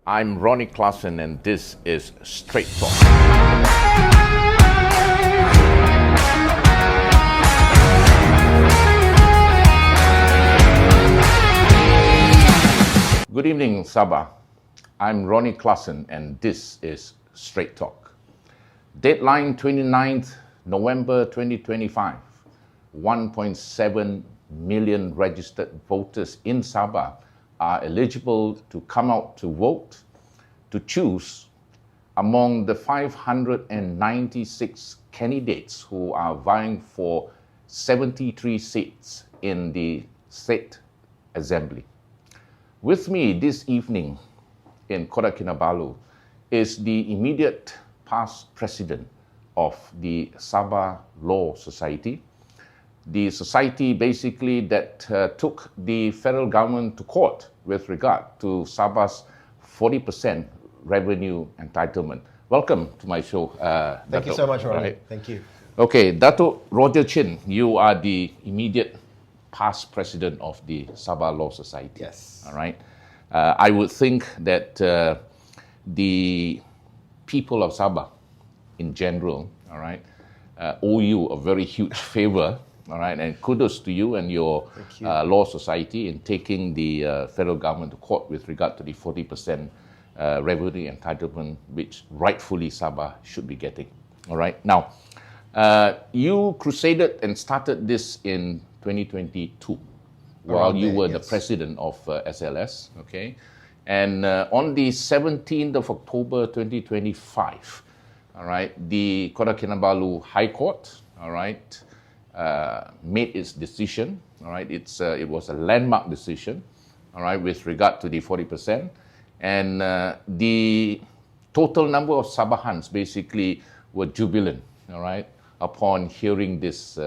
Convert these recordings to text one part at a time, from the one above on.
I'm Ronnie Klassen and this is Straight Talk. Good evening, Sabah. I'm Ronnie Klassen and this is Straight Talk. Deadline 29th November 2025. 1.7 million registered voters in Sabah are eligible to come out to vote, to choose among the 596 candidates who are vying for 73 seats in the State Assembly. With me this evening in Kota Kinabalu is the immediate past president of the Sabah Law Society, the society basically that took the federal government to court with regard to Sabah's 40% revenue entitlement. Welcome to my show, Thank you so much, Ronnie. Right. Thank you. Okay, Datuk Roger Chin, you are the immediate past president of the Sabah Law Society. Yes. All right. I would think that the people of Sabah in general, all right, owe you a very huge favor. All right, and kudos to you and your law society in taking the federal government to court with regard to the 40% revenue entitlement, which rightfully Sabah should be getting. All right, now you crusaded and started this in 2022 while you were the president of SLS. Okay, and on the 17th of October 2025, all right, the Kota Kinabalu High Court, all right, made its decision. All right, it was a landmark decision. All right, with regard to the 40%, and the total number of Sabahans basically were jubilant. All right, upon hearing this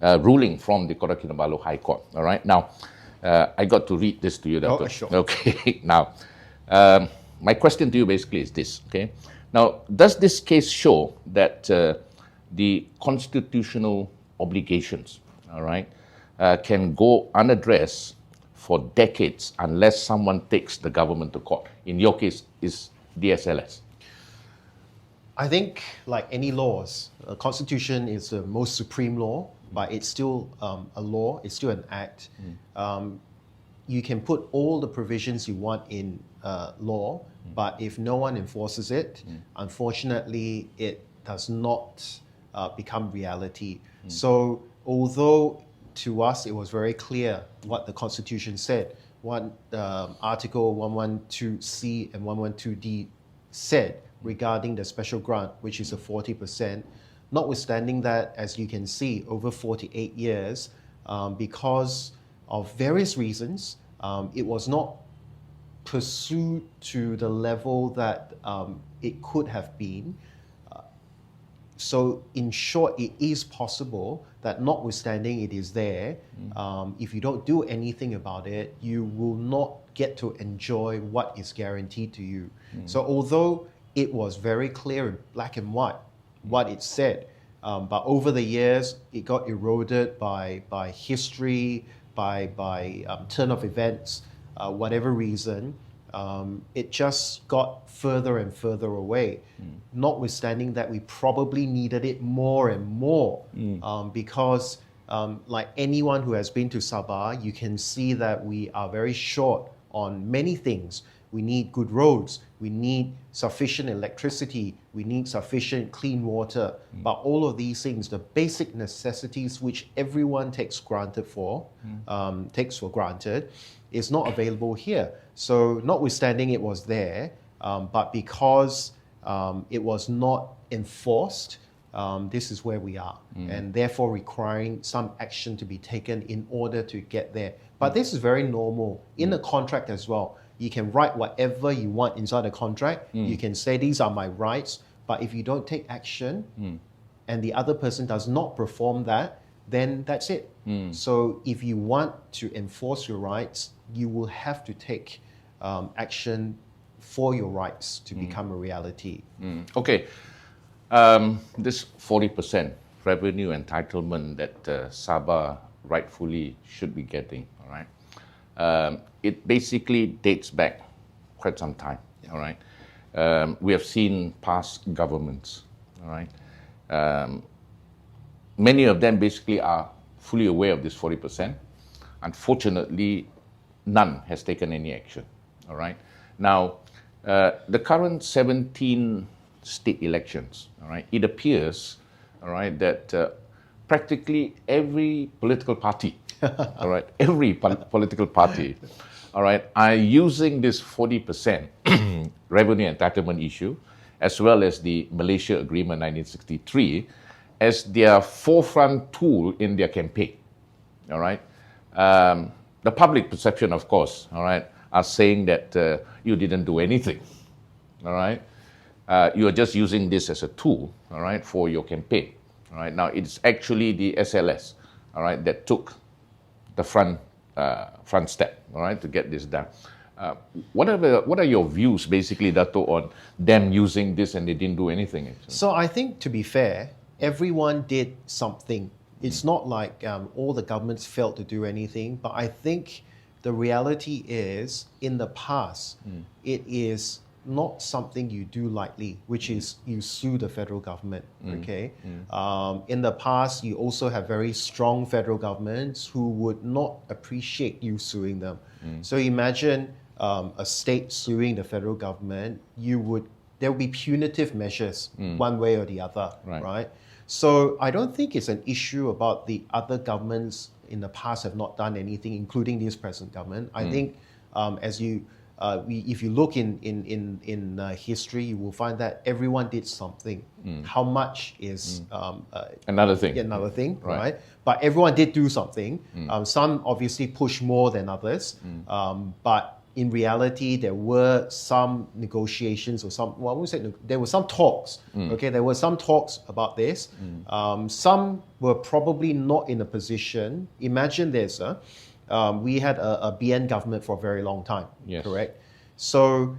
ruling from the Kota Kinabalu High Court. All right, now I got to read this to you. Oh, sure. Okay, now my question to you basically is this. Okay, now does this case show that the constitutional obligations, all right, can go unaddressed for decades unless someone takes the government to court? In your case, is the SLS. I think, like any laws, a constitution is the most supreme law, but it's still a law, it's still an act. You can put all the provisions you want in law, but if no one enforces it, unfortunately, it does not become reality. So although to us it was very clear what the Constitution said, what Article 112C and 112D said regarding the special grant, which is a 40%, notwithstanding that, as you can see, over 48 years, because of various reasons, it was not pursued to the level that it could have been. So in short, it is possible that notwithstanding it is there, if you don't do anything about it, you will not get to enjoy what is guaranteed to you. So although it was very clear in black and white what it said, but over the years, it got eroded by history, by turn of events, whatever reason, it just got further and further away. Notwithstanding that we probably needed it more and more, because like anyone who has been to Sabah, you can see that we are very short on many things. We need good roads, we need sufficient electricity, we need sufficient clean water. But all of these things, the basic necessities which everyone takes for granted, is not available here. So notwithstanding it was there, but because it was not enforced, this is where we are, and therefore requiring some action to be taken in order to get there. But this is very normal in the contract as well. You can write whatever you want inside the contract. You can say these are my rights, but if you don't take action and the other person does not perform that, then that's it. So if you want to enforce your rights, you will have to take action for your rights to become a reality. Okay, this 40% revenue entitlement that Sabah rightfully should be getting, all right? It basically dates back quite some time. All right, we have seen past governments. All right, many of them basically are fully aware of this 40%. Unfortunately, none has taken any action. All right. Now, the current 17 state elections. All right. It appears, all right, that practically every political party, all right, every political party, all right, are using this 40% revenue entitlement issue, as well as the Malaysia Agreement 1963, as their forefront tool in their campaign. All right. The public perception, of course, all right, are saying that you didn't do anything. All right. You are just using this as a tool, all right, for your campaign. All right. Now it's actually the SLS, all right, that took the front step, all right, to get this done. What are your views, basically, Dato', on them using this and they didn't do anything? Actually? So I think, to be fair, everyone did something. It's not like all the governments failed to do anything, but I think the reality is, in the past, it is not something you do lightly, which is you sue the federal government, okay? In the past, you also have very strong federal governments who would not appreciate you suing them. So imagine a state suing the federal government, there will be punitive measures one way or the other, right? So I don't think it's an issue about the other governments in the past have not done anything, including this present government. I think if you look in history, you will find that everyone did something. How much is another thing. Another thing, right? But everyone did do something. Some obviously push more than others, but in reality, there were some negotiations or there were some talks. Okay, there were some talks about this. Some were probably not in a position. Imagine this. We had a BN government for a very long time, correct? So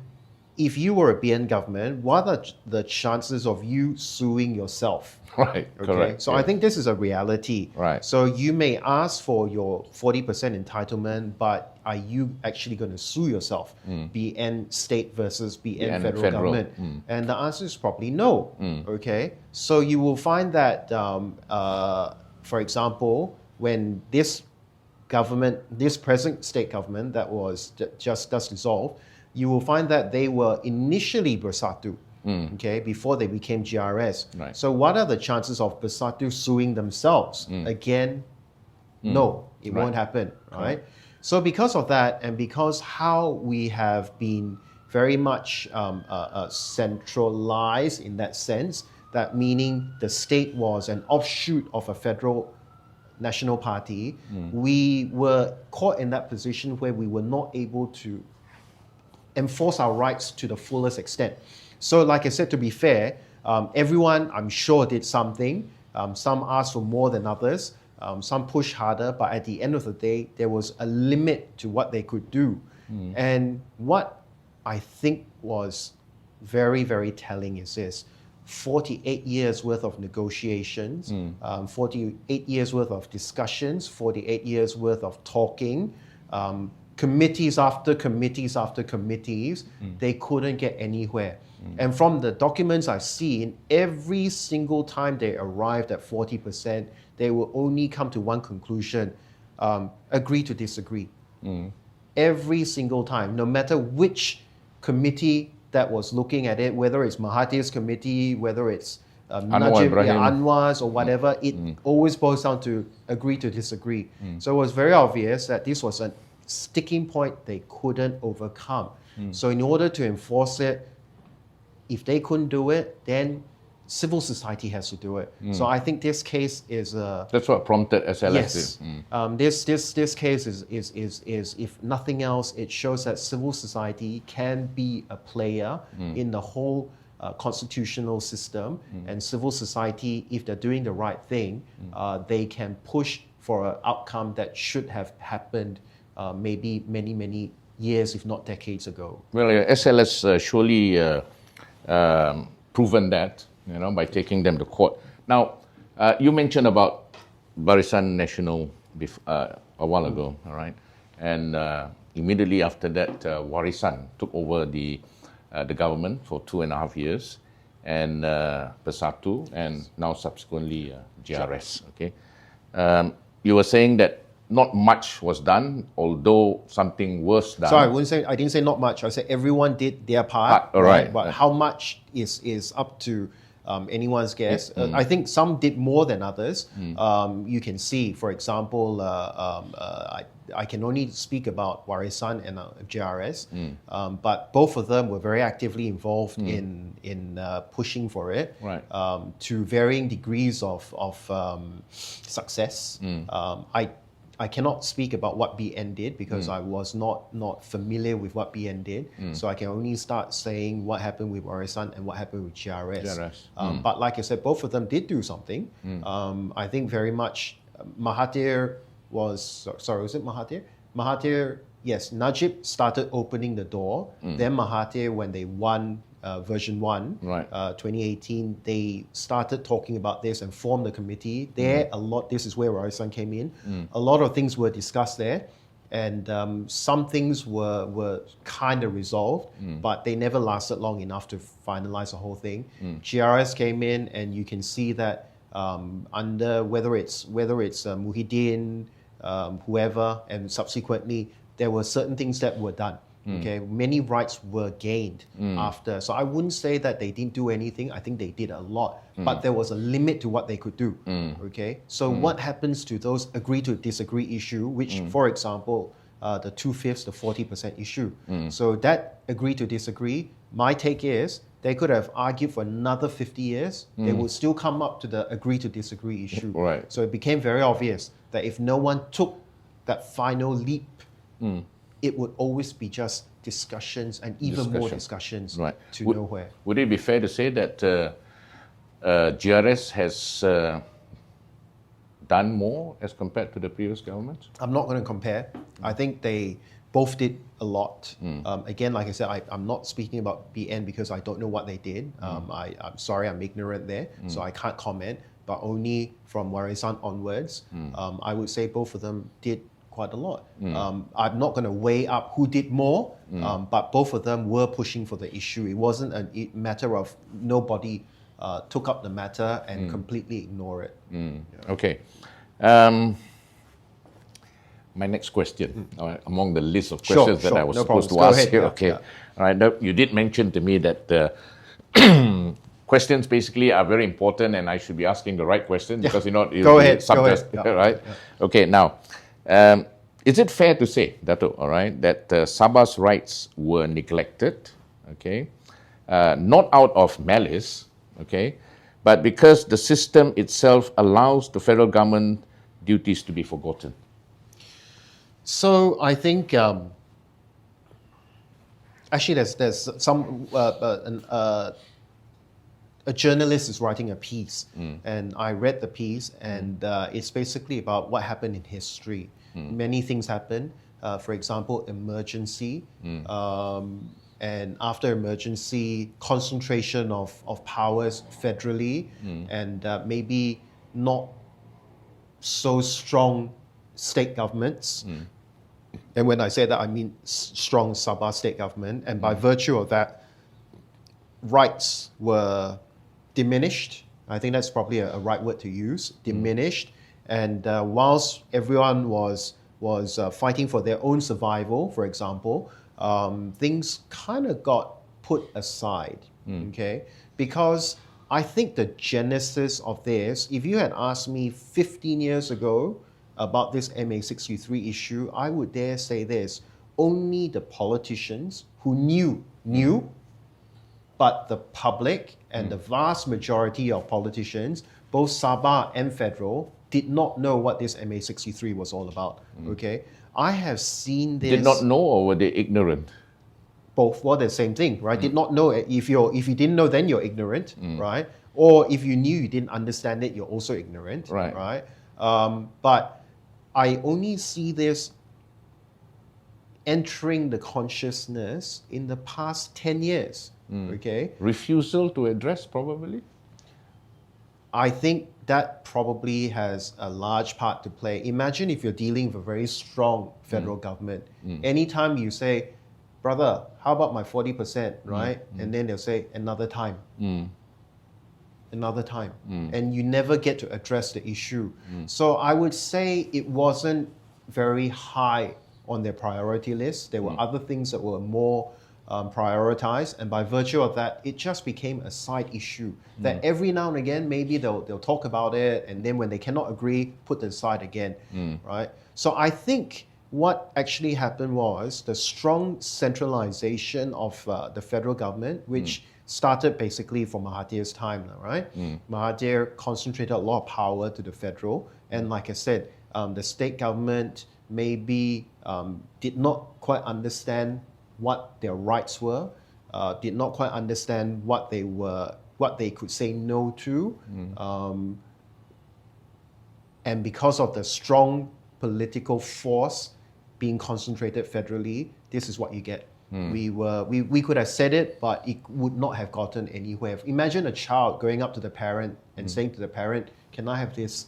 if you were a BN government, what are the chances of you suing yourself? Right, okay? correct. So I think this is a reality. Right. So you may ask for your 40% entitlement, but are you actually going to sue yourself? BN state versus BN federal government? And the answer is probably no, okay? So you will find that, for example, when this present state government that was just dissolved, you will find that they were initially Bersatu, okay, before they became GRS. Right. So what are the chances of Bersatu suing themselves? Again, no, it won't happen, right? So because of that, and because how we have been very much centralized in that sense, that meaning the state was an offshoot of a federal national party, we were caught in that position where we were not able to enforce our rights to the fullest extent. So like I said, to be fair, everyone, I'm sure, did something. Some asked for more than others. Some pushed harder, but at the end of the day, there was a limit to what they could do. And what I think was very, very telling is this: 48 years worth of negotiations, 48 years worth of discussions, 48 years worth of talking, committees after committees after committees, they couldn't get anywhere. And from the documents I've seen, every single time they arrived at 40%, they will only come to one conclusion: agree to disagree. Every single time, no matter which committee that was looking at it, whether it's Mahathir's committee, whether it's Anwar's or whatever, it always boils down to agree to disagree. So it was very obvious that this was a sticking point they couldn't overcome. So in order to enforce it, if they couldn't do it, then civil society has to do it. So I think this case is that's what prompted SLS. Yes. This case is, if nothing else, it shows that civil society can be a player in the whole constitutional system, and civil society, if they're doing the right thing, they can push for an outcome that should have happened maybe many years, if not decades ago. Well, SLS surely proven that, by taking them to court. Now, you mentioned about Barisan Nasional a while ago, all right? And immediately after that, Warisan took over the government for 2.5 years, and Bersatu, and now subsequently GRS. Okay, you were saying that not much was done, although something was done. Sorry, I didn't say not much. I said everyone did their part. All right. But how much is up to anyone's guess. I think some did more than others. You can see, for example, I can only speak about Warisan and GRS, but both of them were very actively involved in pushing for it, Right. To varying degrees of success. I cannot speak about what BN did because I was not familiar with what BN did. So I can only start saying what happened with Warisan and what happened with GRS. But like I said, both of them did do something. I think very much Mahathir was it Mahathir? Mahathir, yes, Najib started opening the door. Then Mahathir, when they won version 1, Right. 2018, they started talking about this and formed the committee. This is where Warisan came in. A lot of things were discussed there, and some things were kind of resolved, but they never lasted long enough to finalize the whole thing. GRS came in, and you can see that under whether it's Muhyiddin, whoever, and subsequently there were certain things that were done. Okay, many rights were gained after. So I wouldn't say that they didn't do anything. I think they did a lot, but there was a limit to what they could do. Okay, so what happens to those agree to disagree issue, which, for example, the 2/5, the 40% issue. So that agree to disagree. My take is they could have argued for another 50 years. They would still come up to the agree to disagree issue. Right. So it became very obvious that if no one took that final leap, it would always be just discussions and even more discussions Right. to nowhere. Would it be fair to say that GRS has done more as compared to the previous government? I'm not going to compare. I think they both did a lot. Again, like I said, I'm not speaking about BN because I don't know what they did. I'm sorry, I'm ignorant there, so I can't comment. But only from Warisan onwards, I would say both of them did quite a lot. I'm not going to weigh up who did more, but both of them were pushing for the issue. It wasn't a matter of nobody took up the matter and completely ignore it. Okay. My next question, among the list of questions that I was supposed to ask you. Okay. All right. Now, you did mention to me that questions basically are very important, and I should be asking the right question because Go ahead. Right? Okay. Now, is it fair to say, Datuk, all right, that Sabah's rights were neglected, okay, not out of malice, okay, but because the system itself allows the federal government duties to be forgotten? So I think actually there's some a journalist is writing a piece, and I read the piece, and it's basically about what happened in history. Many things happened. For example, emergency, and after emergency, concentration of powers federally, and maybe not so strong state governments. And when I say that, I mean strong Sabah state government, and by virtue of that, rights were diminished. I think that's probably a right word to use, diminished. And whilst everyone was fighting for their own survival, for example, things kind of got put aside, okay? Because I think the genesis of this, if you had asked me 15 years ago about this MA63 issue, I would dare say this: only the politicians who knew, but the public and the vast majority of politicians, both Sabah and federal, did not know what this MA63 was all about. Okay, I have seen this. Did not know, or were they ignorant? Both were the same thing, right? Did not know it. If you didn't know, then you're ignorant, right? Or if you knew, you didn't understand it, you're also ignorant, right? But I only see this entering the consciousness in the past 10 years. Okay, Refusal to address, probably. I think that probably has a large part to play. Imagine if you're dealing with a very strong federal government. Anytime you say, brother, how about my 40%, right? And then they'll say, another time. Another time. And you never get to address the issue. So I would say it wasn't very high on their priority list. There were other things that were more prioritized, and by virtue of that, it just became a side issue that every now and again, maybe they'll talk about it, and then when they cannot agree, put it aside again, right? So I think what actually happened was the strong centralization of the federal government, which started basically from Mahathir's time, right? Mahathir concentrated a lot of power to the federal, and like I said, the state government maybe did not quite understand what their rights were, did not quite understand what they could say no to, and because of the strong political force being concentrated federally, this is what you get. We could have said it, but it would not have gotten anywhere. Imagine a child going up to the parent and saying to the parent, "Can I have this?"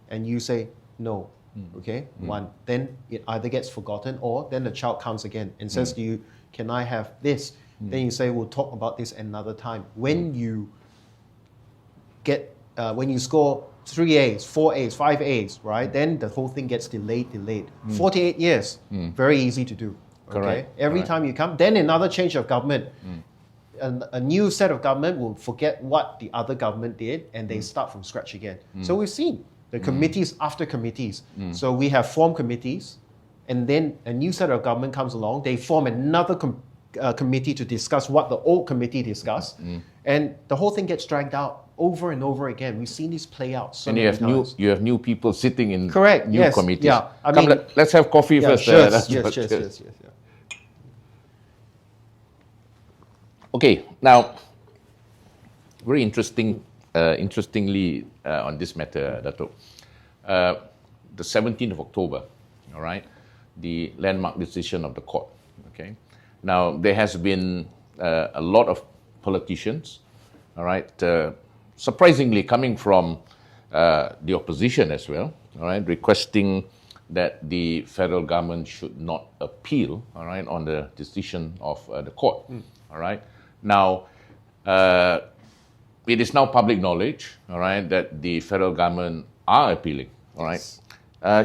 And you say no. Okay, one. Then it either gets forgotten, or then the child comes again and says to you, "Can I have this?" Then you say, "We'll talk about this another time." When you when you score 3 A's, 4 A's, 5 A's, right? Then the whole thing gets delayed. 48 years, very easy to do. Okay? Correct. Every time you come, then another change of government. A new set of government will forget what the other government did, and they start from scratch again. So we've seen the committees after committees. So we have formed committees, and then a new set of government comes along. They form another committee to discuss what the old committee discussed, and the whole thing gets dragged out over and over again. We've seen this play out so many times. You have new people sitting in Correct. new Yes. committees. Yeah. Let's have coffee first. Cheers. That's- Cheers. Okay, now, very interestingly on this matter, Datuk, the 17th of October, all right, the landmark decision of the court, okay. Now, there has been a lot of politicians, all right, surprisingly coming from the opposition as well, all right, requesting that the federal government should not appeal, all right, on the decision of the court, all right. Now, it is now public knowledge, all right, that the federal government are appealing, all right.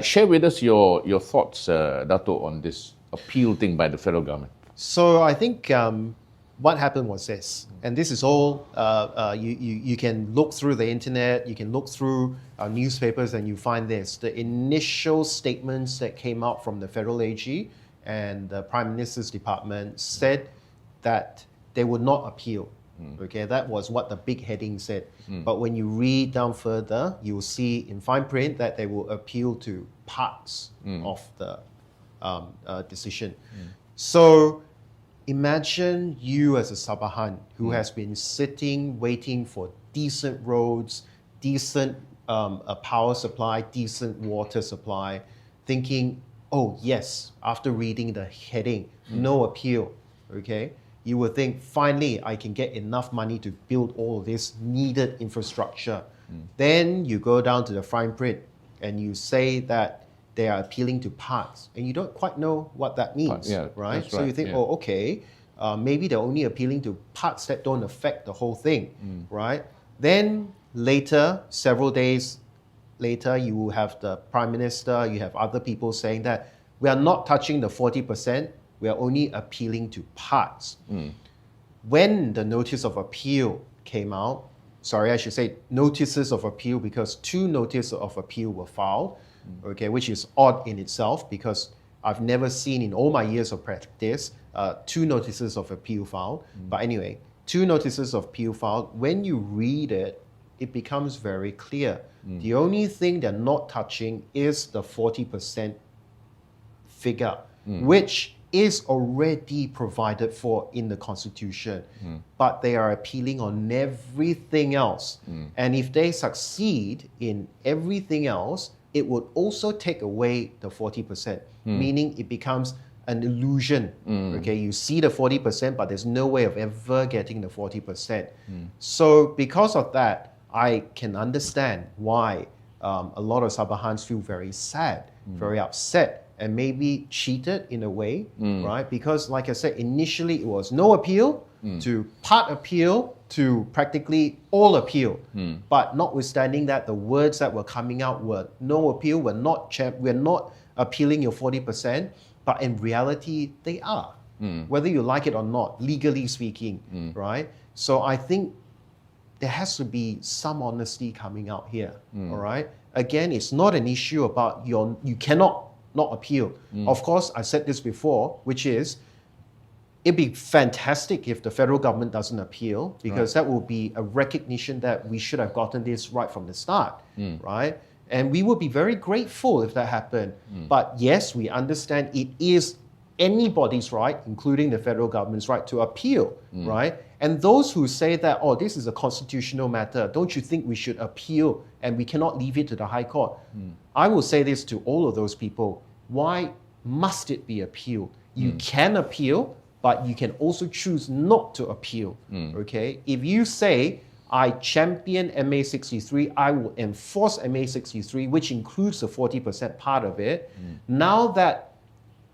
Share with us your thoughts, Dato', on this appeal thing by the federal government. So I think what happened was this, and this is all, you can look through the internet, you can look through our newspapers, and you find this. The initial statements that came out from the federal AG and the Prime Minister's department said that they would not appeal. Okay, that was what the big heading said. But when you read down further, you will see in fine print that they will appeal to parts of the decision. So imagine you as a Sabahan who has been sitting, waiting for decent roads, decent power supply, decent water supply, thinking, oh yes, after reading the heading, no appeal, okay? You would think, finally, I can get enough money to build all this needed infrastructure. Then you go down to the fine print and you say that they are appealing to parts, and you don't quite know what that means, right? So you think, oh, okay, maybe they're only appealing to parts that don't affect the whole thing, right? Then later, several days later, you will have the Prime Minister, you have other people saying that we are not touching the 40%, we are only appealing to parts. When the notice of appeal came out, sorry, I should say notices of appeal, because 2 notices of appeal were filed, okay, which is odd in itself because I've never seen in all my years of practice 2 notices of appeal filed. But anyway, 2 notices of appeal filed. When you read it, it becomes very clear. The only thing they're not touching is the 40% figure, which is already provided for in the Constitution, but they are appealing on everything else. And if they succeed in everything else, it would also take away the 40%, meaning it becomes an illusion. Okay, you see the 40%, but there's no way of ever getting the 40%. So because of that, I can understand why a lot of Sabahans feel very sad, very upset, and maybe cheated in a way, right? Because like I said, initially it was no appeal to part appeal to practically all appeal. But notwithstanding that, the words that were coming out were no appeal, we're not appealing your 40%, but in reality, they are. Whether you like it or not, legally speaking, right? So I think there has to be some honesty coming out here, all right? Again, it's not an issue about you cannot not appeal. Of course, I said this before, which is, it'd be fantastic if the federal government doesn't appeal, because that will be a recognition that we should have gotten this right from the start, right? And we would be very grateful if that happened. But yes, we understand it is anybody's right, including the federal government's right, to appeal, right? And those who say that, oh, this is a constitutional matter, don't you think we should appeal and we cannot leave it to the High Court? I will say this to all of those people. Why must it be appealed? You can appeal, but you can also choose not to appeal, okay? If you say, I champion MA63, I will enforce MA63, which includes the 40% part of it. Now that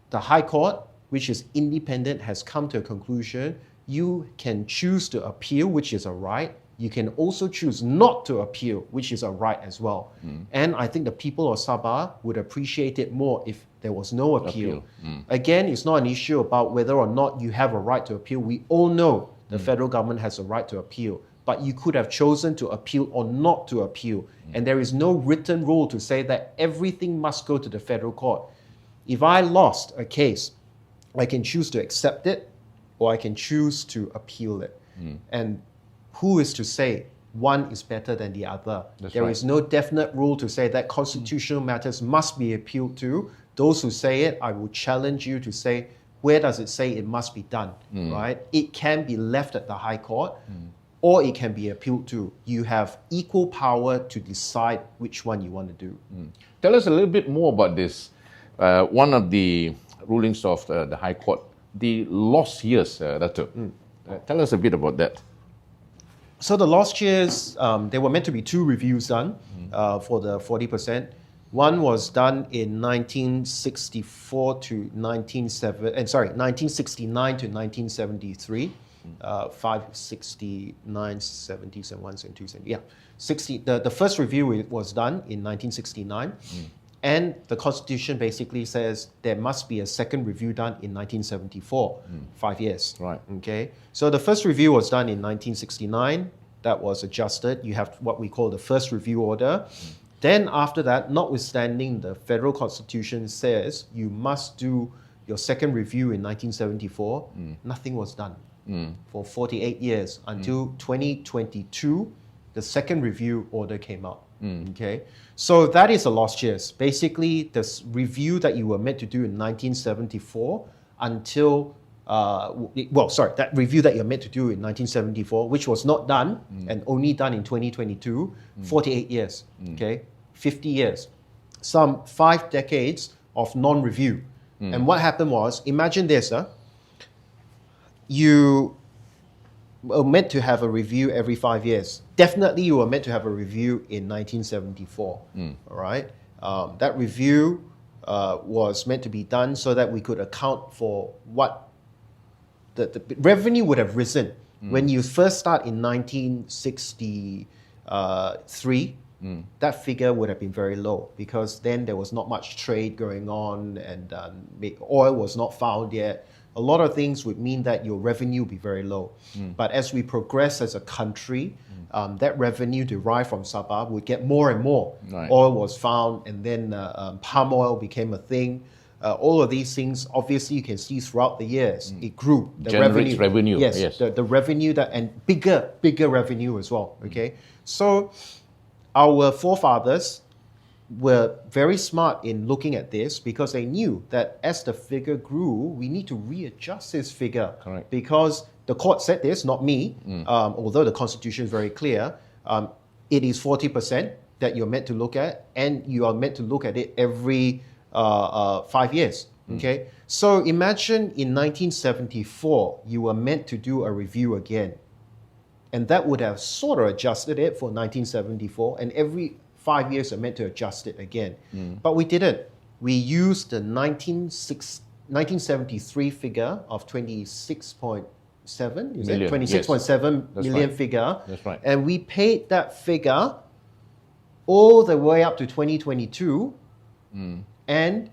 the High Court, which is independent, has come to a conclusion, you can choose to appeal, which is a right. You can also choose not to appeal, which is a right as well. And I think the people of Sabah would appreciate it more if there was no appeal. Again, it's not an issue about whether or not you have a right to appeal. We all know the federal government has a right to appeal, but you could have chosen to appeal or not to appeal. And there is no written rule to say that everything must go to the federal court. If I lost a case, I can choose to accept it or I can choose to appeal it. And who is to say one is better than the other? There is no definite rule to say that constitutional matters must be appealed to. Those who say it, I will challenge you to say, where does it say it must be done, right? It can be left at the High Court or it can be appealed to. You have equal power to decide which one you want to do. Tell us a little bit more about this. One of the rulings of the High Court, the lost years, Datuk. Tell us a bit about that. So the lost years, there were meant to be 2 reviews done for the 40%. One was done in 1964 to 1969 to 1973. 569, 70, 71, 72, 70. Yeah, 60. The first review was done in 1969. And the Constitution basically says there must be a second review done in 1974, 5 years. Right. Okay. So the first review was done in 1969. That was adjusted. You have what we call the first review order. Then after that, notwithstanding the federal Constitution says you must do your second review in 1974, nothing was done for 48 years until 2022, the second review order came out. Okay, so that is a lost years. Basically, this review that you were meant to do in 1974 until, that review that you're meant to do in 1974, which was not done and only done in 2022, 48 years, okay, 50 years, some 5 decades of non-review. And what happened was, imagine this, you were meant to have a review every 5 years. Definitely you were meant to have a review in 1974, all right? That review was meant to be done so that we could account for what the revenue would have risen. When you first start in 1963, that figure would have been very low because then there was not much trade going on and oil was not found yet. A lot of things would mean that your revenue would be very low. But as we progress as a country, that revenue derived from Sabah would get more and more. Right. Oil was found and then palm oil became a thing. All of these things, obviously you can see throughout the years, it grew. The Generates revenue. Yes. The revenue and bigger revenue as well, okay? So our forefathers were very smart in looking at this because they knew that as the figure grew, we need to readjust this figure. Correct. Because the court said this, not me, although the Constitution is very clear, it is 40% that you're meant to look at, and you are meant to look at it every 5 years. Okay, so imagine in 1974, you were meant to do a review again. And that would have sort of adjusted it for 1974, and every 5 years are meant to adjust it again. But we didn't. We used the 1973 figure of 26.7, is Million, it? 26.7 That's million right. figure. That's right. And we paid that figure all the way up to 2022. And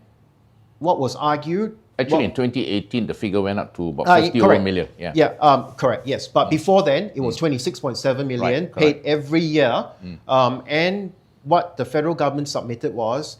what was argued... Actually, in 2018, the figure went up to about 50 correct. million. Yeah. Yeah, correct, yes. But before then, it was 26.7 million, Right, paid every year. And what the federal government submitted was,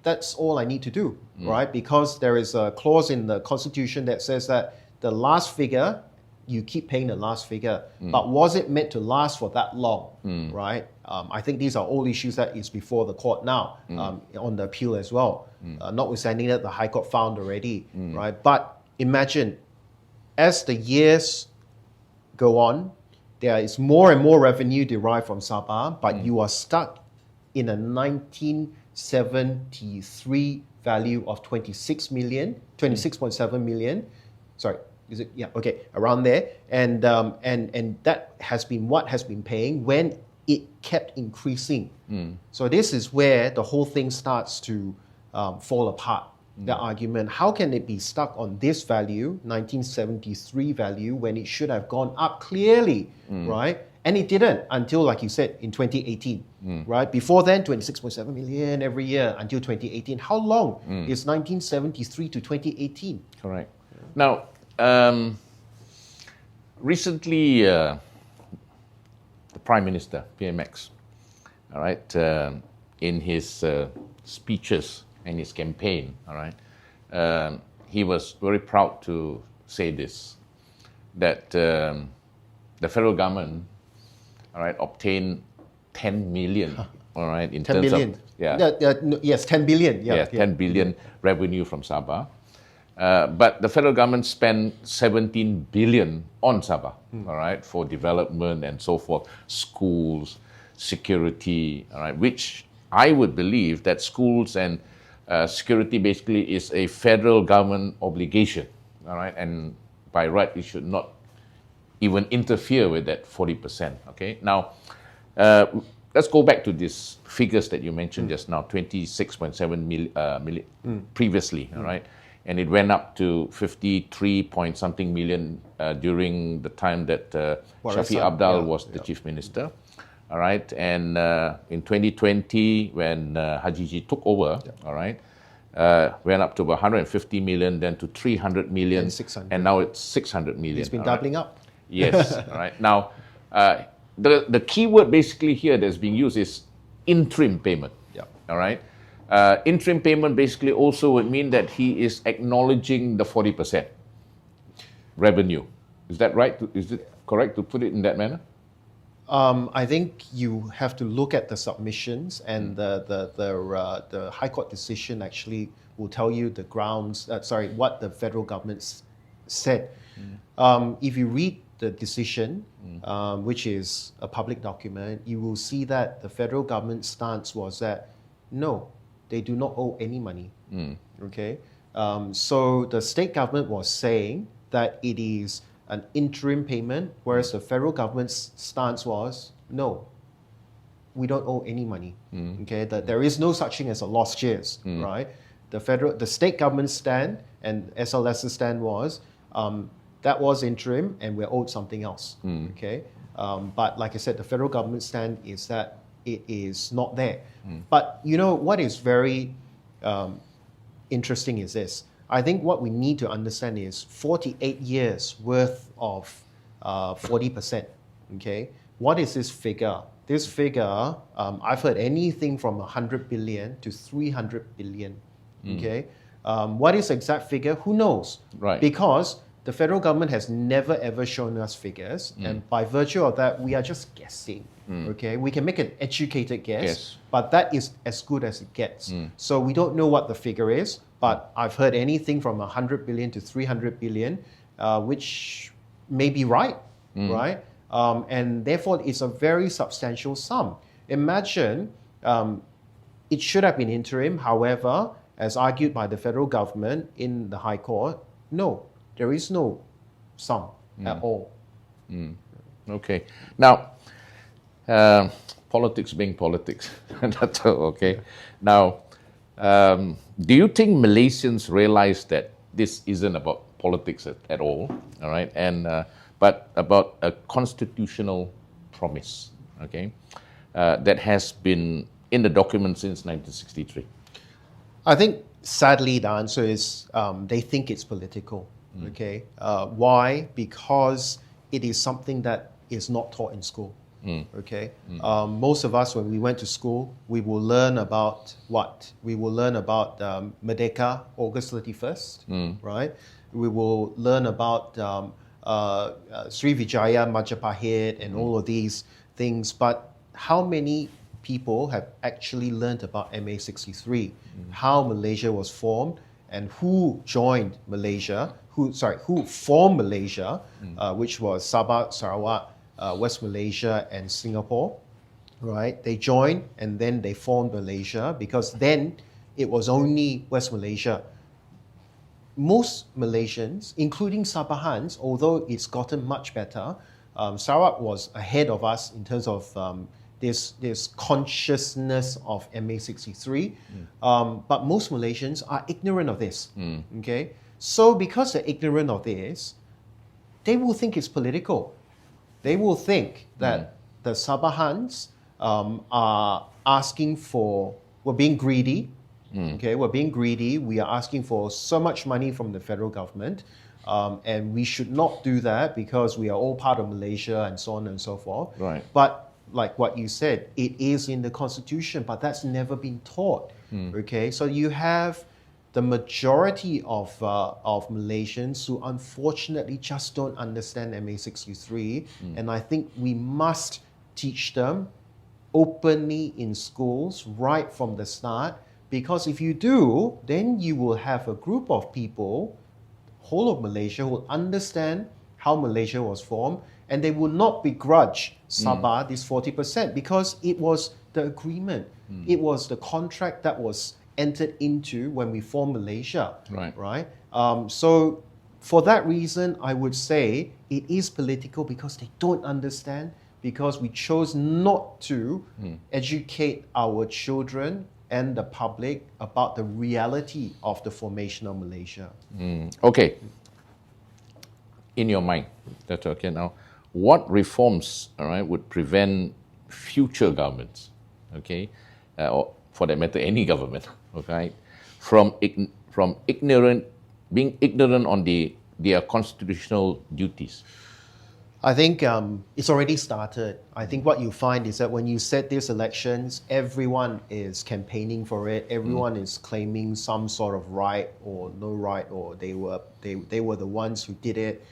that's all I need to do, right? Because there is a clause in the constitution that says that the last figure, you keep paying the last figure. But was it meant to last for that long, right? I think these are all issues that is before the court now, on the appeal as well. Notwithstanding that the High Court found already, right? But imagine, as the years go on, there is more and more revenue derived from Sabah, but you are stuck in a 1973 value of 26.7 million. Sorry, is it? Yeah, okay, around there. And that has been what has been paying when it kept increasing. So this is where the whole thing starts to fall apart. The argument, how can it be stuck on this value, 1973 value, when it should have gone up clearly, right? And it didn't until, like you said, in 2018, right? Before then, 26.7 million every year until 2018. How long is 1973 to 2018? Correct. Now, recently, the Prime Minister, PMX, all right, in his speeches and his campaign, all right, he was very proud to say this, that the federal government, all right, obtained 10 million, all right, in 10 terms billion. of, yeah. Yes, 10 billion. Yeah, 10 billion revenue from Sabah. But the federal government spent 17 billion on Sabah, all right, for development and so forth, schools, security, all right, which I would believe that schools and security basically is a federal government obligation, all right, and by right it should not even interfere with that 40%. Okay, now let's go back to these figures that you mentioned just now, 26.7 million previously, all right, and it went up to 53 point something million during the time that Shafi Abdal was the chief minister. All right, and in 2020, when Haji took over, all right, went up to about 150 million, then to 300 million, and 600. and now it's 600 million. It's been doubling up. Yes, all right. Now, the key word basically here that's being used is interim payment. Yeah. All right. Interim payment basically also would mean that he is acknowledging the 40% revenue. Is that right? Is it correct to put it in that manner? I think you have to look at the submissions, and the High Court decision actually will tell you the grounds. What the federal government said. If you read the decision, which is a public document, you will see that the federal government's stance was that no, they do not owe any money. Okay, so the state government was saying that it is an interim payment, whereas the federal government's stance was, no, we don't owe any money. Okay, that there is no such thing as a lost years, right? The state government's stand and SLS's stand was, that was interim and we're owed something else. Okay, but like I said, the federal government's stand is that it is not there. But you know what is very interesting is this. I think what we need to understand is 48 years worth of 40%. Okay, what is this figure? This figure, I've heard anything from 100 billion to 300 billion. Okay, what is the exact figure? Who knows? Right. Because the federal government has never ever shown us figures, and by virtue of that, we are just guessing. Okay, we can make an educated guess, but that is as good as it gets. So we don't know what the figure is, but I've heard anything from 100 billion to 300 billion, which may be right, right? And therefore, it's a very substantial sum. Imagine it should have been interim. However, as argued by the federal government in the High Court, no, there is no sum at all. Okay. Now, politics being politics. Okay. Now, do you think Malaysians realize that this isn't about politics at all? All right, and but about a constitutional promise. Okay, that has been in the document since 1963. I think sadly the answer is they think it's political. Okay, why? Because it is something that is not taught in school. Okay, most of us when we went to school, we will learn about what? We will learn about Merdeka, August 31st, right? We will learn about Srivijaya Majapahit and all of these things. But how many people have actually learned about MA 63, how Malaysia was formed, and who joined Malaysia, who formed Malaysia, which was Sabah, Sarawak, West Malaysia, and Singapore, right? They joined and then they formed Malaysia because then it was only West Malaysia. Most Malaysians, including Sabahans, although it's gotten much better, Sarawak was ahead of us in terms of this consciousness of MA 63, but most Malaysians are ignorant of this. Okay, so because they're ignorant of this, they will think it's political. They will think that the Sabahans are asking for, we're being greedy. Okay, we're being greedy. We are asking for so much money from the federal government, and we should not do that because we are all part of Malaysia and so on and so forth. Right. But like what you said, it is in the constitution, but that's never been taught. Okay, so you have the majority of Malaysians who unfortunately just don't understand MA 63, and I think we must teach them openly in schools right from the start, because if you do, then you will have a group of people, whole of Malaysia, who will understand how Malaysia was formed, and they will not begrudge Sabah this 40% because it was the agreement, it was the contract that was entered into when we formed Malaysia. Right. So for that reason, I would say it is political because they don't understand, because we chose not to educate our children and the public about the reality of the formation of Malaysia. Okay. In your mind, that's okay. Now, what reforms, all right, would prevent future governments, okay, or for that matter, any government, okay, from being ignorant on their constitutional duties? I think it's already started. I think what you find is that when you set these elections, everyone is campaigning for it. Everyone is claiming some sort of right or no right, or they were the ones who did it.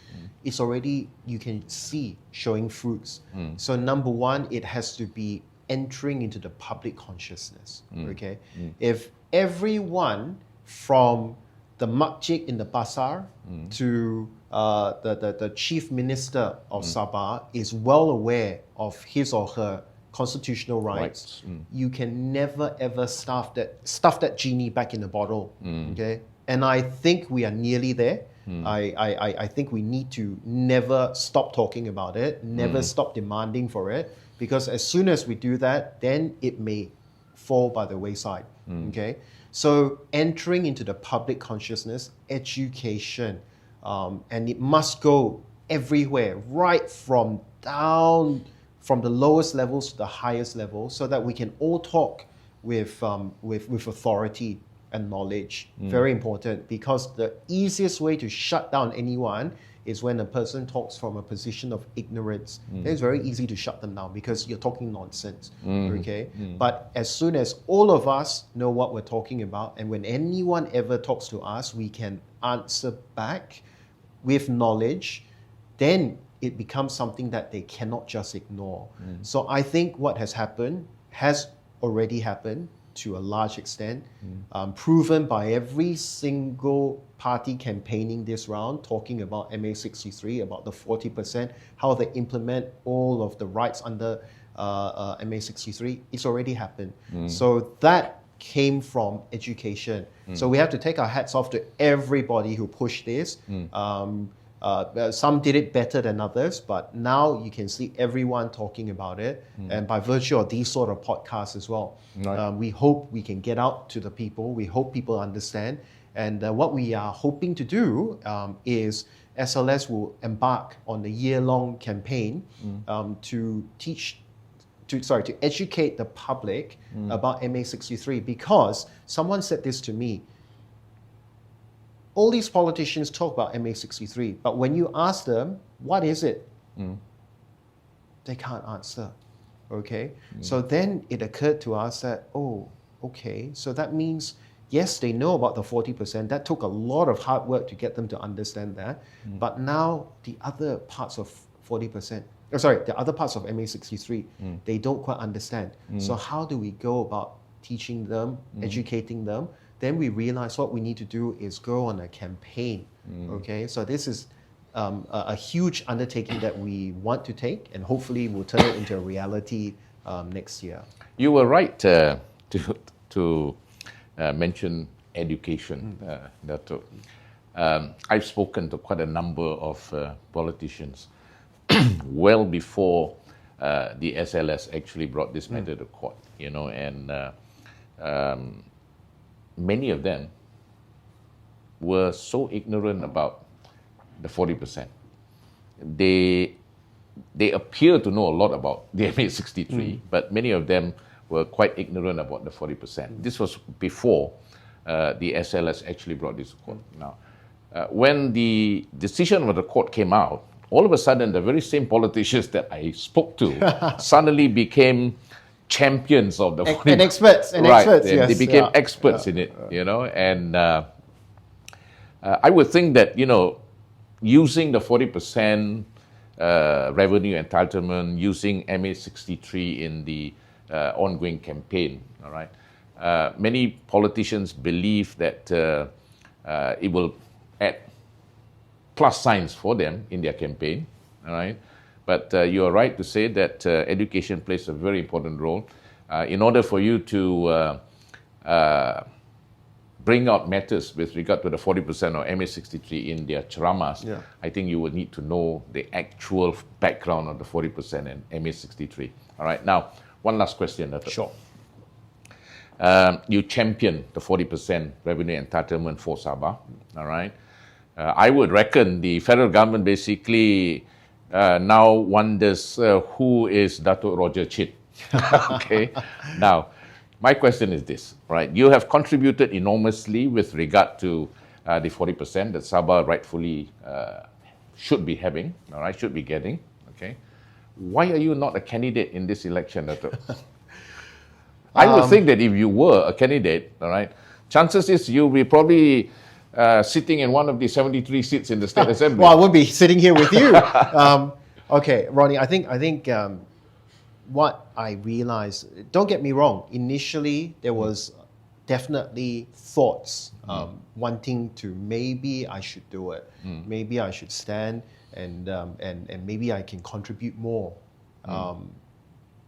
It's already, you can see, showing fruits. So number one, it has to be entering into the public consciousness. Okay, if everyone from the makcik in the pasar to the chief minister of Sabah is well aware of his or her constitutional rights, you can never ever stuff that genie back in the bottle. Okay, and I think we are nearly there. I think we need to never stop talking about it, never stop demanding for it, because as soon as we do that, then it may fall by the wayside. Okay, so entering into the public consciousness, education, and it must go everywhere, right from down, from the lowest levels to the highest level, so that we can all talk with authority and knowledge. Very important, because the easiest way to shut down anyone is when a person talks from a position of ignorance. Then it's very easy to shut them down because you're talking nonsense. Okay, but as soon as all of us know what we're talking about, and when anyone ever talks to us, we can answer back with knowledge, then it becomes something that they cannot just ignore. So I think what has happened has already happened to a large extent, proven by every single party campaigning this round, talking about MA 63, about the 40%, how they implement all of the rights under MA 63. It's already happened. So that came from education. So we have to take our hats off to everybody who pushed this. Some did it better than others, but now you can see everyone talking about it. And by virtue of these sort of podcasts as well, Right. we hope we can get out to the people. We hope people understand. And what we are hoping to do is SLS will embark on a year-long campaign to educate the public about MA63, because someone said this to me. All these politicians talk about MA63, but when you ask them, what is it? They can't answer, okay? So then it occurred to us that, oh, okay, so that means, yes, they know about the 40%. That took a lot of hard work to get them to understand that. But now the other parts of 40%, the other parts of MA63, they don't quite understand. So how do we go about teaching them, educating them? Then we realize what we need to do is go on a campaign, okay? So this is a huge undertaking that we want to take, and hopefully we'll turn it into a reality next year. You were right to mention education, Datuk. I've spoken to quite a number of politicians well before the SLS actually brought this matter to court, and many of them were so ignorant about the 40%. They appear to know a lot about the MA63, but many of them were quite ignorant about the 40%. This was before the SLS actually brought this to court. Now, when the decision of the court came out, all of a sudden, the very same politicians that I spoke to suddenly became champions of the 40%. And experts, yes. They became experts in it, and I would think that, using the 40% revenue entitlement, using MA63 in the ongoing campaign, all right, many politicians believe that it will add plus signs for them in their campaign, all right? But you are right to say that education plays a very important role. In order for you to bring out matters with regard to the 40% or MA63 in their charamas, I think you would need to know the actual background of the 40% and MA63. All right, now, one last question, Datuk. Sure. You champion the 40% revenue entitlement for Sabah, all right? I would reckon the federal government basically now wonders who is Datuk Roger Chit. Okay. Now, my question is this, right? You have contributed enormously with regard to the 40% that Sabah rightfully should be having, all right, should be getting. Okay. Why are you not a candidate in this election, Datuk? I would think that if you were a candidate, all right, chances is you'll be probably sitting in one of the 73 seats in the State Assembly. Well, I would be sitting here with you. Okay, Ronnie, I think what I realized, don't get me wrong, initially there was definitely thoughts wanting to, maybe I should do it, maybe I should stand, and maybe I can contribute more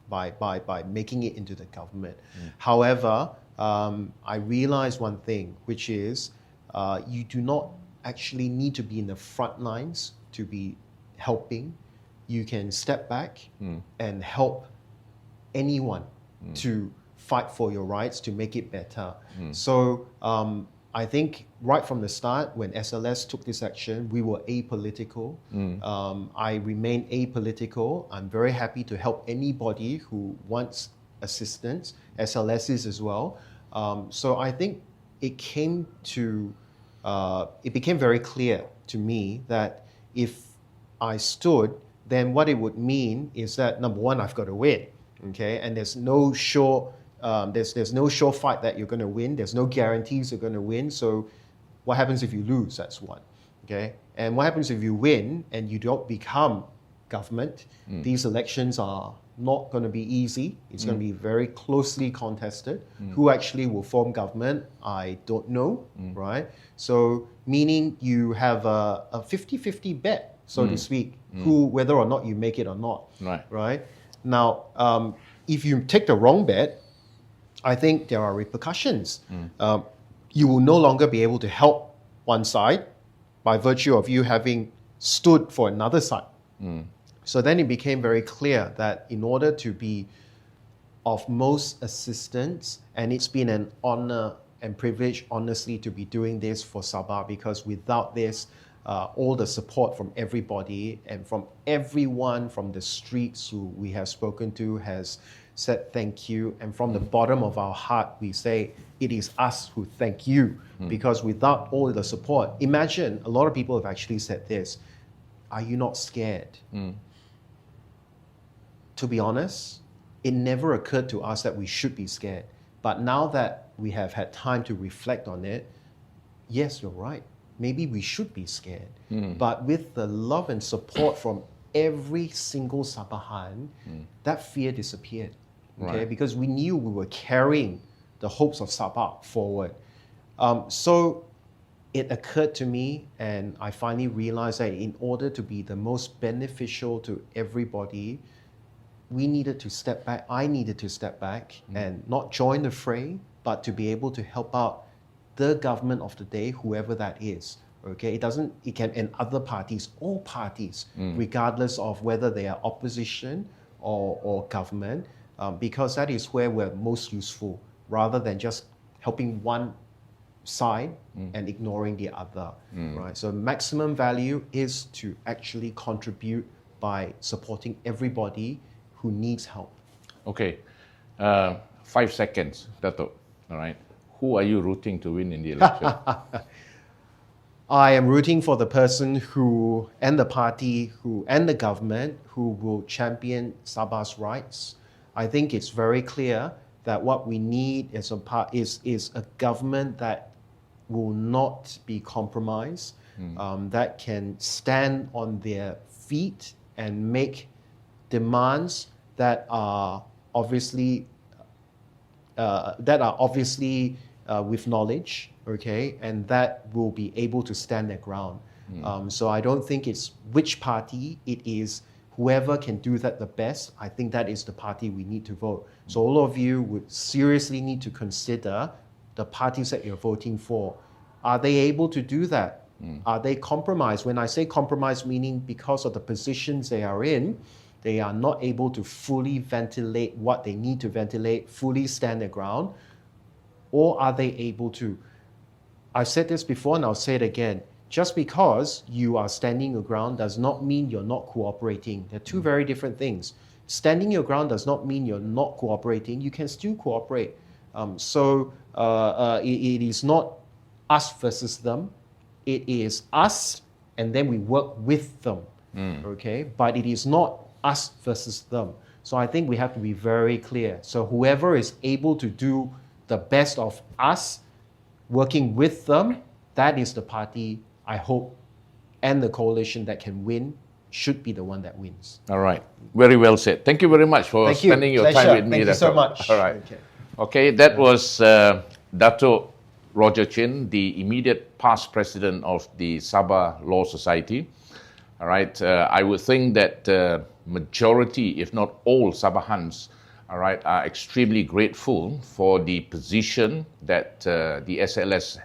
by making it into the government. However, I realized one thing, which is you do not actually need to be in the front lines to be helping. You can step back and help anyone to fight for your rights, to make it better. So I think right from the start, when SLS took this action, we were apolitical. I remain apolitical. I'm very happy to help anybody who wants assistance, SLSs as well. So I think it became very clear to me that if I stood, then what it would mean is that, number one, I've got to win, okay? And there's no sure fight that you're going to win. There's no guarantees you're going to win. So what happens if you lose? That's one, okay? And what happens if you win and you don't become government? These elections are not going to be easy. It's going to be very closely contested. Who actually will form government, I don't know, right? So meaning you have a 50-50 bet, so to speak, whether or not you make it or not, right? Now, if you take the wrong bet, I think there are repercussions. You will no longer be able to help one side by virtue of you having stood for another side. So then it became very clear that in order to be of most assistance, and it's been an honor and privilege, honestly, to be doing this for Sabah, because without this, all the support from everybody and from everyone from the streets who we have spoken to has said thank you. And from the bottom of our heart, we say it is us who thank you, because without all the support, imagine a lot of people have actually said this, are you not scared? To be honest, it never occurred to us that we should be scared. But now that we have had time to reflect on it, yes, you're right. Maybe we should be scared. But with the love and support from every single Sabahan, that fear disappeared. Okay? Right. Because we knew we were carrying the hopes of Sabah forward. So it occurred to me, and I finally realized that in order to be the most beneficial to everybody, we needed to step back. I needed to step back and not join the fray, but to be able to help out the government of the day, whoever that is. Okay, it can, and other parties, all parties, regardless of whether they are opposition or government, because that is where we're most useful, rather than just helping one side and ignoring the other. Right. So maximum value is to actually contribute by supporting everybody who needs help. Okay, 5 seconds, Datuk. All right. Who are you rooting to win in the election? I am rooting for the person who, and the party who, and the government who will champion Sabah's rights. I think it's very clear that what we need is a government that will not be compromised, that can stand on their feet and make demands that are obviously with knowledge, okay, and that will be able to stand their ground. So I don't think it's which party, it is whoever can do that the best. I think that is the party we need to vote. So all of you would seriously need to consider the parties that you're voting for. Are they able to do that? Are they compromised? When I say compromised, meaning because of the positions they are in, they are not able to fully ventilate what they need to ventilate, fully stand their ground, or are they able to? I've said this before and I'll say it again. Just because you are standing your ground does not mean you're not cooperating. They're two very different things. Standing your ground does not mean you're not cooperating. You can still cooperate. It is not us versus them. It is us, and then we work with them. Okay? But it is not us versus them. So I think we have to be very clear. So whoever is able to do the best of us, working with them, that is the party, I hope, and the coalition that can win should be the one that wins. All right. Very well said. Thank you very much for spending your time with me. Thank you so much. All right. Okay, that was Datuk Roger Chin, the immediate past president of the Sabah Law Society. All right. I would think that majority, if not all Sabahans, all right, are extremely grateful for the position that the SLS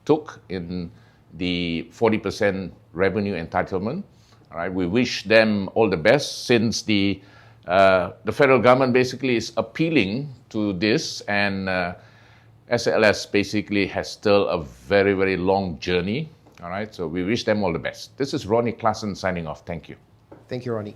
took in the 40% revenue entitlement. All right, we wish them all the best, since the federal government basically is appealing to this, and SLS basically has still a very, very long journey. All right, so we wish them all the best. This is Ronnie Klassen signing off. Thank you. Thank you, Ronnie.